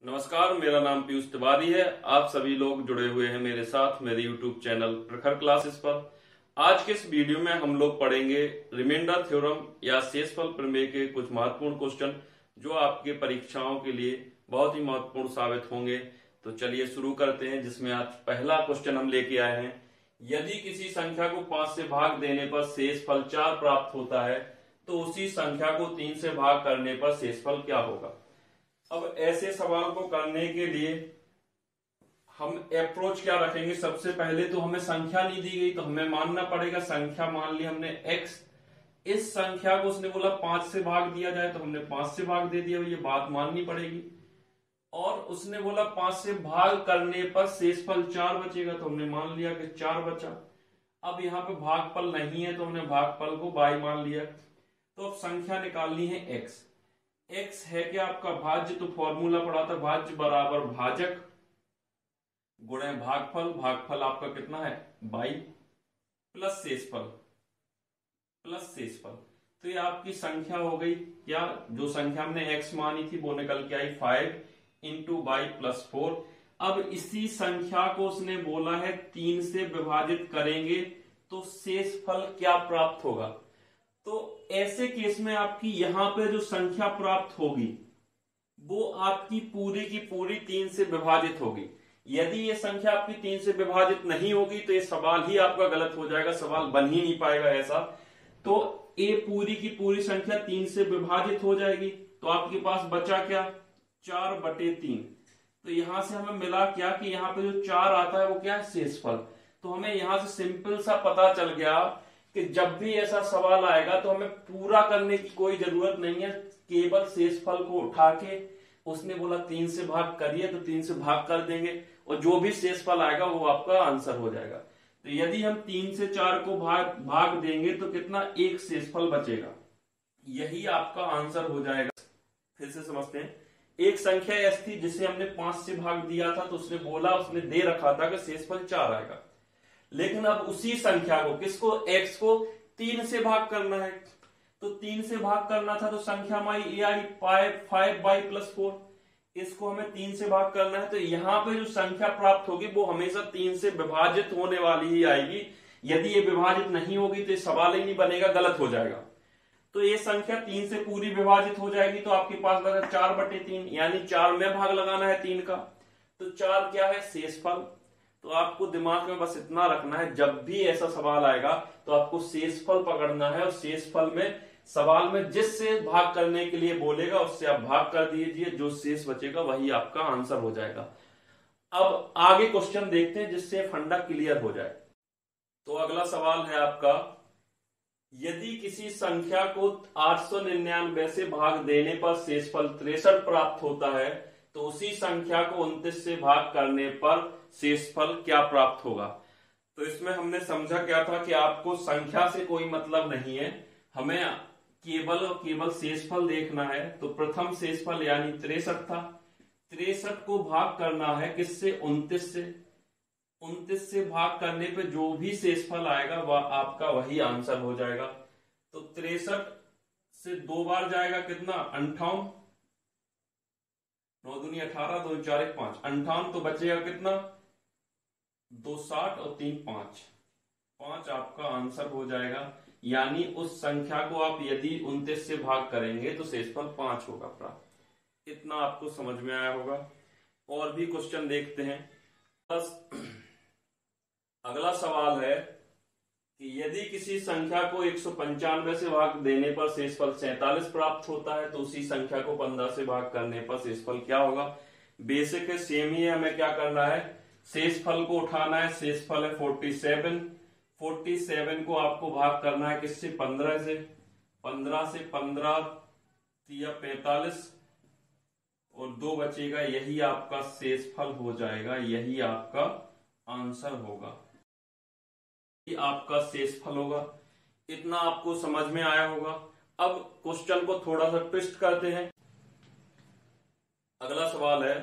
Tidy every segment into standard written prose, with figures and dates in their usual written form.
नमस्कार, मेरा नाम पीयूष तिवारी है। आप सभी लोग जुड़े हुए हैं मेरे साथ मेरे YouTube चैनल प्रखर क्लासेस पर। आज के इस वीडियो में हम लोग पढ़ेंगे रिमाइंडर थ्योरम या शेषफल प्रमेय के कुछ महत्वपूर्ण क्वेश्चन जो आपके परीक्षाओं के लिए बहुत ही महत्वपूर्ण साबित होंगे। तो चलिए शुरू करते हैं, जिसमें आज पहला क्वेश्चन हम लेके आए हैं। यदि किसी संख्या को 5 से भाग देने पर शेषफल 4 प्राप्त होता है तो उसी संख्या को 3 से भाग करने पर शेषफल क्या होगा। अब ऐसे सवाल को करने के लिए हम अप्रोच क्या रखेंगे। सबसे पहले तो हमें संख्या नहीं दी गई तो हमें मानना पड़ेगा संख्या मान ली हमने x। इस संख्या को उसने बोला 5 से भाग दिया जाए तो हमने 5 से भाग दे दिया, ये बात माननी पड़ेगी। और उसने बोला 5 से भाग करने पर शेषफल 4 बचेगा तो हमने मान लिया कि 4 बचा। अब यहाँ पे भागफल नहीं है तो हमने भागफल को y मान लिया। तो अब संख्या निकालनी है x। x है क्या आपका भाज्य, तो फॉर्मूला पढ़ा था भाज्य बराबर भाजक गुणे भागफल। भागफल आपका कितना है 22 प्लस शेषफल। तो ये आपकी संख्या हो गई क्या, जो संख्या हमने x मानी थी वो निकल के आई 5 इंटू 22 प्लस 4। अब इसी संख्या को उसने बोला है 3 से विभाजित करेंगे तो शेषफल क्या प्राप्त होगा। तो ऐसे केस में आपकी यहां पे जो संख्या प्राप्त होगी वो आपकी पूरी की पूरी 3 से विभाजित होगी। यदि ये संख्या आपकी 3 से विभाजित नहीं होगी तो ये सवाल ही आपका गलत हो जाएगा, सवाल बन ही नहीं पाएगा ऐसा। तो ये पूरी की पूरी संख्या 3 से विभाजित हो जाएगी तो आपके पास बचा क्या 4/3। तो यहां से हमें मिला क्या कि यहाँ पे जो 4 आता है वो क्या है शेषफल। तो हमें यहां से सिंपल सा पता चल गया कि जब भी ऐसा सवाल आएगा तो हमें पूरा करने की कोई जरूरत नहीं है, केवल शेषफल को उठा के उसने बोला 3 से भाग करिए तो 3 से भाग कर देंगे और जो भी शेषफल आएगा वो आपका आंसर हो जाएगा। तो यदि हम 3 से 4 को भाग देंगे तो कितना एक शेषफल बचेगा, यही आपका आंसर हो जाएगा। फिर से समझते हैं, एक संख्या एस थी जिसे हमने 5 से भाग दिया था तो उसने बोला, उसने दे रखा था कि शेषफल 4 आएगा। लेकिन अब उसी संख्या को किसको x को 3 से भाग करना है, तो 3 से भाग करना था तो संख्या हमारी आई 5 प्लस 4। इसको हमें 3 से भाग करना है तो यहाँ पे जो संख्या प्राप्त होगी वो हमेशा 3 से विभाजित होने वाली ही आएगी। यदि ये विभाजित नहीं होगी तो ये सवाल ही नहीं बनेगा, गलत हो जाएगा। तो ये संख्या 3 से पूरी विभाजित हो जाएगी तो आपके पास बचा 4/3, यानी 4 में भाग लगाना है 3 का। तो 4 क्या है शेषफल। तो आपको दिमाग में बस इतना रखना है, जब भी ऐसा सवाल आएगा तो आपको शेषफल पकड़ना है और शेषफल में सवाल में जिससे भाग करने के लिए बोलेगा उससे आप भाग कर दीजिए, जो शेष बचेगा वही आपका आंसर हो जाएगा। अब आगे क्वेश्चन देखते हैं जिससे फंडा क्लियर हो जाए। तो अगला सवाल है आपका, यदि किसी संख्या को 899 से भाग देने पर शेषफल 63 प्राप्त होता है तो उसी संख्या को 29 से भाग करने पर शेषफल क्या प्राप्त होगा। तो इसमें हमने समझा क्या था कि आपको संख्या से कोई मतलब नहीं है, हमें केवल और केवल शेषफल देखना है। तो प्रथम शेषफल यानी 63 था, 63 को भाग करना है किससे 29 से। 29 से भाग करने पे जो भी शेषफल आएगा वह आपका वही आंसर हो जाएगा। तो 63 से 2 बार जाएगा कितना 58, 9 दूनी 18, 2 4 1 5, 58। तो बचेगा कितना 2 60 और 3 5 आपका आंसर हो जाएगा। यानी उस संख्या को आप यदि 29 से भाग करेंगे तो शेषफल 5 होगा प्राप्त। इतना आपको समझ में आया होगा। और भी क्वेश्चन देखते हैं। बस अगला सवाल है कि यदि किसी संख्या को 195 से भाग देने पर शेषफल 47 प्राप्त होता है तो उसी संख्या को 15 से भाग करने पर शेषफल क्या होगा। बेसिक है, सेम ही है। हमें क्या करना है, शेषफल को उठाना है। शेषफल है 47 को आपको भाग करना है किससे 15 से। 15 से 15 या 45 और 2 बचेगा, यही आपका शेषफल हो जाएगा, यही आपका आंसर होगा, ये आपका शेषफल होगा। इतना आपको समझ में आया होगा। अब क्वेश्चन को थोड़ा सा ट्विस्ट करते हैं। अगला सवाल है,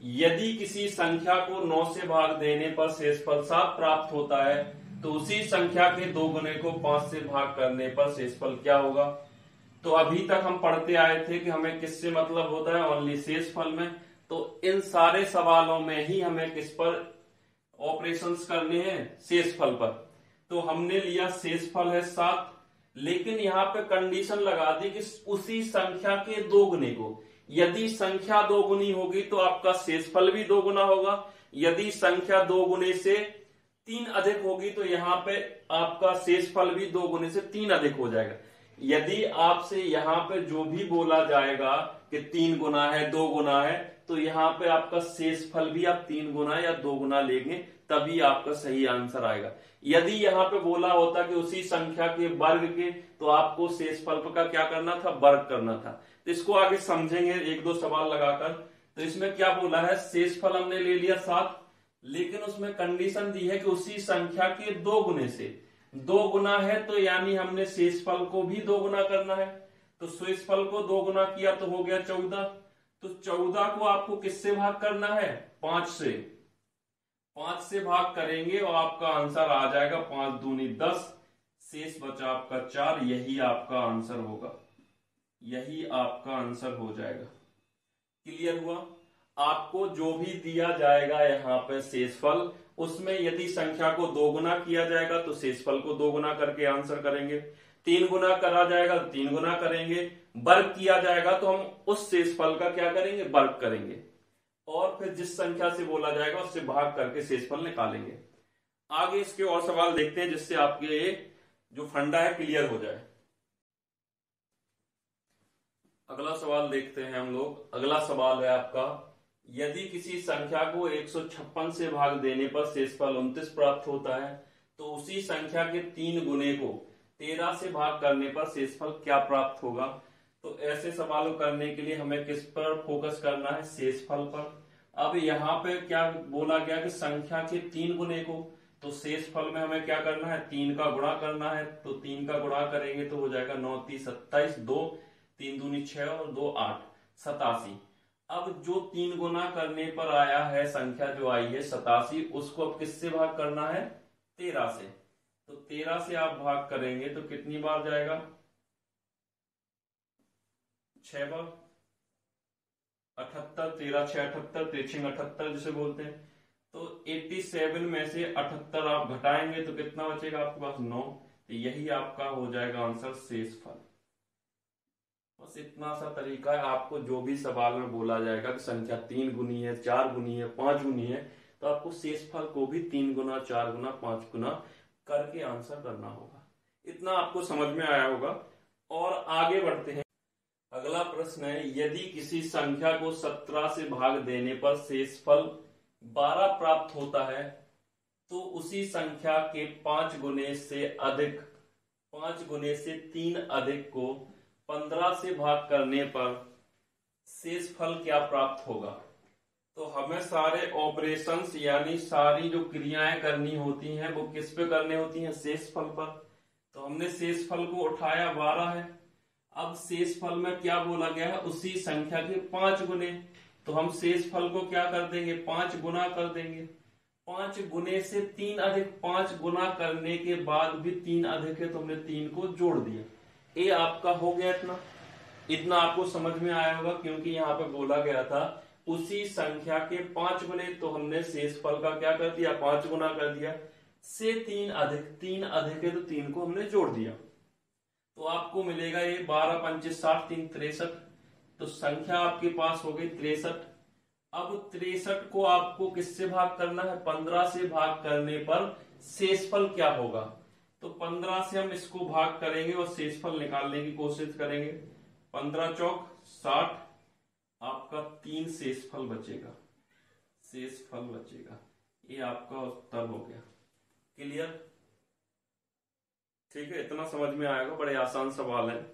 यदि किसी संख्या को 9 से भाग देने पर शेषफल 7 प्राप्त होता है तो उसी संख्या के 2 गुने को 5 से भाग करने पर शेषफल क्या होगा। तो अभी तक हम पढ़ते आए थे कि हमें किससे मतलब होता है, ओनली शेषफल में। तो इन सारे सवालों में ही हमें किस पर ऑपरेशंस करने हैं, शेषफल पर। तो हमने लिया शेषफल है 7, लेकिन यहाँ पे कंडीशन लगा दी कि उसी संख्या के दोगुने को। यदि संख्या दोगुनी होगी तो आपका शेषफल भी दोगुना होगा, यदि संख्या दोगुने से 3 अधिक होगी तो यहाँ पे आपका शेषफल भी दोगुने से 3 अधिक हो जाएगा। यदि आपसे यहाँ पे जो भी बोला जाएगा कि 3 गुना है, 2 गुना है, तो यहाँ पे आपका शेषफल भी आप 3 गुना या 2 गुना लेंगे, तभी आपका सही आंसर आएगा। यदि यहाँ पे बोला होता कि उसी संख्या के वर्ग के, तो आपको शेषफल का क्या करना था, वर्ग करना था। तो इसको आगे समझेंगे 1-2 सवाल लगाकर। तो इसमें क्या बोला है, शेषफल हमने ले लिया 7, लेकिन उसमें कंडीशन दी है कि उसी संख्या के 2 गुने से। 2 गुना है तो यानी हमने शेषफल को भी 2 गुना करना है। तो शेषफल को 2 गुना किया तो हो गया 14। तो 14 को आपको किससे भाग करना है, 5 से। 5 से भाग करेंगे और आपका आंसर आ जाएगा 5 दूनी 10, शेष बचा आपका 4। यही आपका आंसर होगा, यही आपका आंसर हो जाएगा। क्लियर हुआ? आपको जो भी दिया जाएगा यहाँ पे शेषफल, उसमें यदि संख्या को 2 गुना किया जाएगा तो शेषफल को 2 गुना करके आंसर करेंगे। 3 गुना करा जाएगा तो 3 गुना करेंगे। वर्ग किया जाएगा तो हम उस शेषफल का क्या करेंगे, वर्ग करेंगे। और फिर जिस संख्या से बोला जाएगा उससे भाग करके शेषफल निकालेंगे। आगे इसके और सवाल देखते हैं जिससे आपके जो फंडा है क्लियर हो जाए। अगला सवाल देखते हैं हम लोग। अगला सवाल है आपका, यदि किसी संख्या को 156 से भाग देने पर शेषफल 29 प्राप्त होता है, तो उसी संख्या के 3 गुने को 13 से भाग करने पर शेषफल क्या प्राप्त होगा। तो ऐसे सवालों करने के लिए हमें किस पर फोकस करना है, शेषफल पर। अब यहाँ पे क्या बोला गया कि संख्या के 3 गुने को, तो शेषफल में हमें क्या करना है, 3 का गुणा करना है। तो 3 का गुणा करेंगे तो हो जाएगा 9 3 27, 2 3 दूनी 6 और 2 8, 87। अब जो 3 गुना करने पर आया है, संख्या जो आई है 87, उसको अब किससे भाग करना है, 13 से। तो 13 से आप भाग करेंगे तो कितनी बार जाएगा, 6 बार। 78, 13 6 78, 3 78 जिसे बोलते हैं। तो 87 में से 78 आप घटाएंगे तो कितना बचेगा आपके पास, 9। तो यही आपका हो जाएगा आंसर, शेषफल। बस इतना सा तरीका है। आपको जो भी सवाल में बोला जाएगा कि संख्या 3 गुनी है, 4 गुनी है, 5 गुनी है, तो आपको शेषफल को भी 3 गुना, 4 गुना, 5 गुना करके आंसर करना होगा। इतना आपको समझ में आया होगा। और आगे बढ़ते हैं। अगला प्रश्न है, यदि किसी संख्या को 17 से भाग देने पर शेषफल 12 प्राप्त होता है, तो उसी संख्या के 5 गुने से अधिक, 5 गुने से 3 अधिक को 15 से भाग करने पर शेषफल क्या प्राप्त होगा। तो हमें सारे ऑपरेशंस यानी सारी जो क्रियाएं करनी होती हैं वो किस पे करनी होती हैं, शेषफल पर। तो हमने शेषफल को उठाया, 12 है। अब शेषफल में क्या बोला गया है, उसी संख्या के 5 गुने। तो हम शेषफल को क्या कर देंगे, 5 गुना कर देंगे। 5 गुने से 3 अधिक, 5 गुना करने के बाद भी 3 अधिक है तो हमने 3 को जोड़ दिया। ये आपका हो गया। इतना आपको समझ में आया होगा, क्योंकि यहाँ पे बोला गया था उसी संख्या के 5 गुने, तो हमने शेषफल का क्या कर दिया, 5 गुना कर दिया। से 3 अधिक, 3 अधिक है तो 3 को हमने जोड़ दिया। तो आपको मिलेगा ये 12 25 60 3 63। तो संख्या आपके पास हो गई 63। अब 63 को आपको किससे भाग करना है, 15 से भाग करने पर शेषफल क्या होगा। तो 15 से हम इसको भाग करेंगे और शेषफल निकालने की कोशिश करेंगे। 15 चौक 60, आपका 3 शेषफल बचेगा, शेषफल बचेगा। ये आपका उत्तर हो गया। क्लियर? ठीक है, इतना समझ में आएगा। बड़े आसान सवाल है।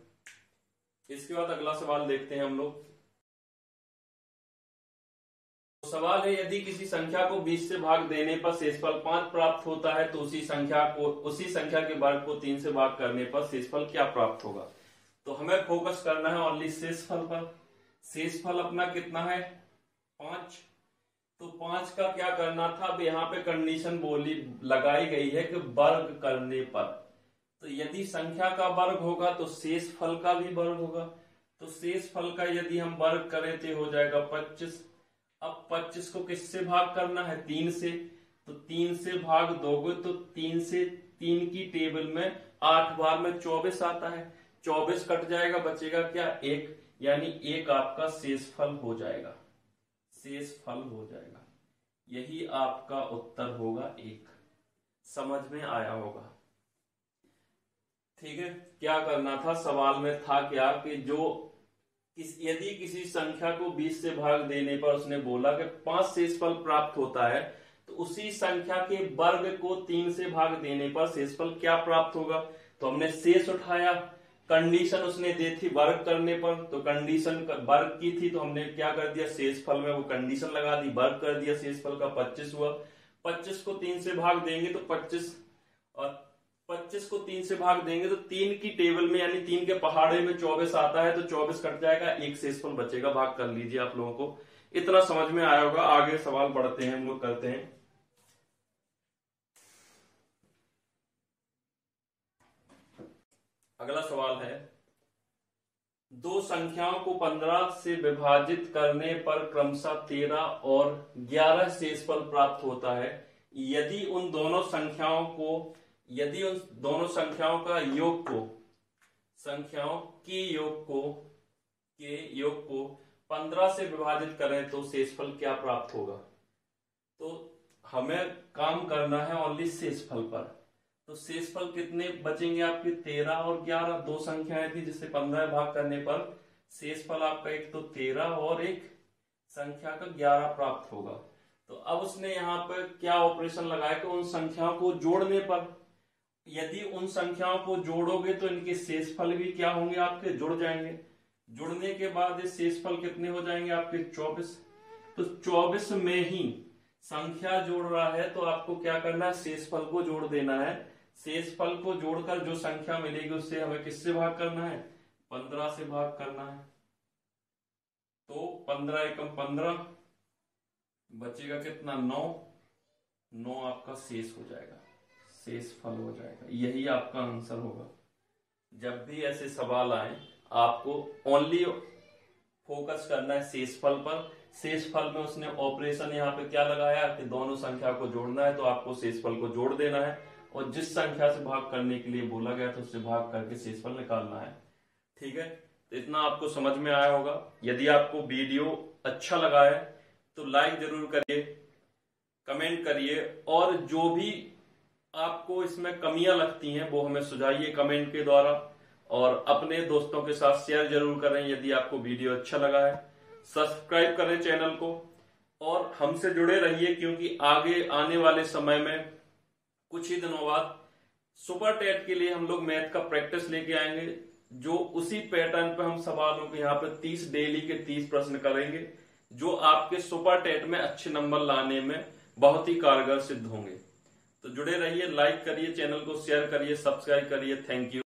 इसके बाद अगला सवाल देखते हैं हम लोग। सवाल है, यदि किसी संख्या को 20 से भाग देने पर शेषफल 5 प्राप्त होता है, तो उसी संख्या के वर्ग को 3 से भाग करने पर शेषफल क्या प्राप्त होगा। तो हमें फोकस करना है ओनली शेषफल पर। शेषफल अपना कितना है, 5। तो 5 का क्या करना था, अब यहाँ पे कंडीशन लगाई गई है कि वर्ग करने पर। तो यदि संख्या का वर्ग होगा तो शेष फल का भी वर्ग होगा। तो शेष फल का यदि हम वर्ग करें तो हो जाएगा 25। अब 25 को किससे भाग करना है? 3 से। तो 3 से भाग दोगे तो 3 से 3 की टेबल में 8 बार में 24 आता है। 24 कट जाएगा, बचेगा क्या? 1, यानी 1 आपका शेष फल हो जाएगा। शेष फल हो जाएगा। यही आपका उत्तर होगा 1। समझ में आया होगा? ठीक है। क्या करना था? सवाल में था क्या कि यदि किसी संख्या को 20 से भाग देने पर उसने बोला कि 5 शेषफल प्राप्त होता है, तो उसी संख्या के वर्ग को 3 से भाग देने पर शेषफल क्या प्राप्त होगा? तो हमने शेष उठाया, कंडीशन उसने दी थी वर्ग करने पर, तो कंडीशन वर्ग की थी, तो हमने क्या कर दिया? शेषफल में वो कंडीशन लगा दी, वर्ग कर दिया, शेषफल का 25 हुआ। 25 को 3 से भाग देंगे तो 25, और 25 को 3 से भाग देंगे तो 3 की टेबल में यानी 3 के पहाड़े में 24 आता है, तो 24 कट जाएगा, 1 शेषफल बचेगा। भाग कर लीजिए। आप लोगों को इतना समझ में आया होगा। आगे सवाल बढ़ते हैं, हम लोग करते हैं। अगला सवाल है, दो संख्याओं को 15 से विभाजित करने पर क्रमशः 13 और 11 शेषफल प्राप्त होता है। यदि उन दोनों संख्याओं का योग को, संख्याओं के योग को 15 से विभाजित करें तो शेषफल क्या प्राप्त होगा? तो हमें काम करना है ओनली शेषफल पर। तो शेषफल कितने बचेंगे आपके? 13 और 11। दो संख्याएं थी जिससे 15 भाग करने पर शेषफल आपका एक तो 13 और एक संख्या का 11 प्राप्त होगा। तो अब उसने यहाँ पर क्या ऑपरेशन लगाया कि उन संख्याओं को जोड़ने पर, यदि उन संख्याओं को जोड़ोगे तो इनके शेषफल भी क्या होंगे? आपके जुड़ जाएंगे। जुड़ने के बाद ये शेषफल कितने हो जाएंगे आपके? 24। तो 24 में ही संख्या जोड़ रहा है तो आपको क्या करना है? शेषफल को जोड़ देना है। शेषफल को जोड़कर जो संख्या मिलेगी उससे हमें किससे भाग करना है? 15 से भाग करना है। तो 15 एकम 15, बचेगा कितना? 9। 9 आपका शेष हो जाएगा, शेषफल हो जाएगा। यही आपका आंसर होगा। जब भी ऐसे सवाल आए आपको ओनली फोकस करना है शेषफल पर। शेषफल में उसने ऑपरेशन यहाँ पे क्या लगाया कि दोनों संख्या को जोड़ना है, तो आपको शेषफल को जोड़ देना है और जिस संख्या से भाग करने के लिए बोला गया था उससे भाग करके शेषफल निकालना है। ठीक है। तो इतना आपको समझ में आया होगा। यदि आपको वीडियो अच्छा लगा है तो लाइक जरूर करिए, कमेंट करिए, और जो भी आपको इसमें कमियां लगती हैं वो हमें सुझाइए कमेंट के द्वारा, और अपने दोस्तों के साथ शेयर जरूर करें यदि आपको वीडियो अच्छा लगा है। सब्सक्राइब करें चैनल को और हमसे जुड़े रहिए, क्योंकि आगे आने वाले समय में कुछ ही दिनों बाद सुपर टेट के लिए हम लोग मैथ का प्रैक्टिस लेके आएंगे, जो उसी पैटर्न पे हम सवालों के यहाँ पे 30 डेली के 30 प्रश्न करेंगे, जो आपके सुपर टेट में अच्छे नंबर लाने में बहुत ही कारगर सिद्ध होंगे। तो जुड़े रहिए, लाइक करिए, चैनल को शेयर करिए, सब्सक्राइब करिए। Thank you.